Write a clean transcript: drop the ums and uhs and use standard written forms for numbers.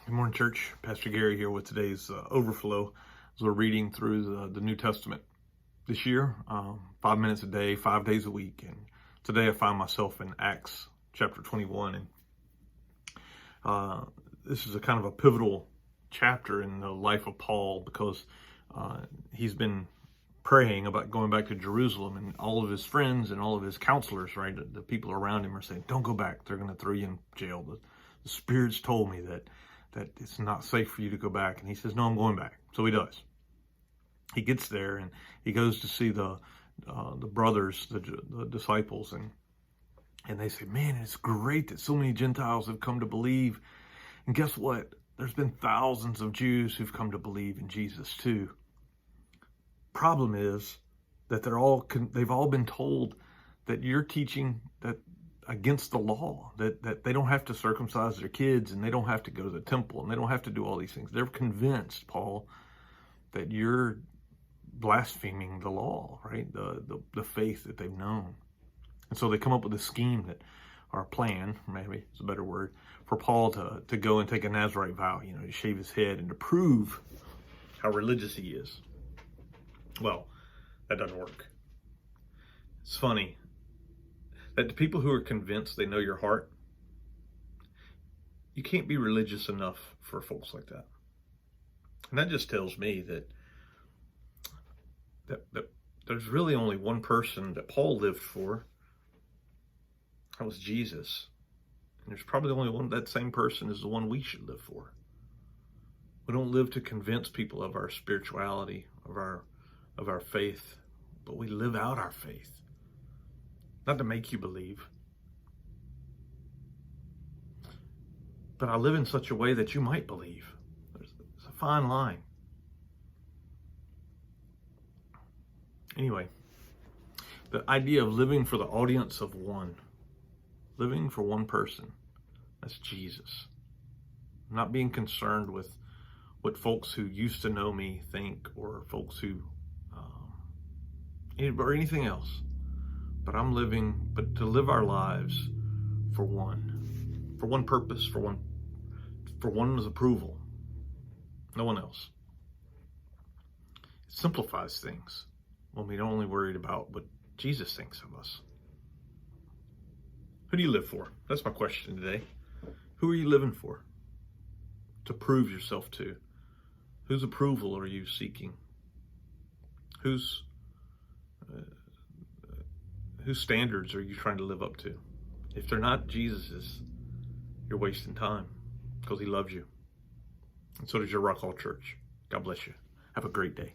Good morning, church. Pastor Gary here with today's Overflow. As we're reading through the New Testament this year, 5 minutes a day, 5 days a week. And today I find myself in Acts chapter 21. And this is a kind of a pivotal chapter in the life of Paul because he's been praying about going back to Jerusalem, and all of his friends and all of his counselors, right, the people around him are saying, don't go back. They're going to throw you in jail. The spirits told me that it's not safe for you to go back. And he says, no, I'm going back. So he does. He gets there and he goes to see the brothers, the disciples, and they say, man, it's great that so many Gentiles have come to believe. And guess what? There's been thousands of Jews who've come to believe in Jesus too. Problem is that they've all been told that you're teaching that against the law, that they don't have to circumcise their kids, and they don't have to go to the temple, and they don't have to do all these things. They're convinced, Paul, that you're blaspheming the law, right? The faith that they've known. And so they come up with a scheme or a plan, maybe it's a better word, for Paul to go and take a Nazirite vow, to shave his head and to prove how religious he is. Well, that doesn't work. It's funny that the people who are convinced they know your heart, you can't be religious enough for folks like that. And that just tells me that there's really only one person that Paul lived for. That was Jesus. And there's probably only one, that same person is the one we should live for. We don't live to convince people of our spirituality, of our faith, but we live out our faith. Not to make you believe, but I live in such a way that you might believe. There's a fine line. Anyway, the idea of living for the audience of one, living for one person, that's Jesus. I'm not being concerned with what folks who used to know me think, or folks who, or anything else. But to live our lives for one purpose, for one's approval, no one else. It simplifies things when we're only worried about what Jesus thinks of us. Who do you live for? That's my question today. Who are you living for? To prove yourself to? Whose approval are you seeking? Whose standards are you trying to live up to? If they're not Jesus's, you're wasting time, because he loves you. And so does your Rock Hall Church. God bless you. Have a great day.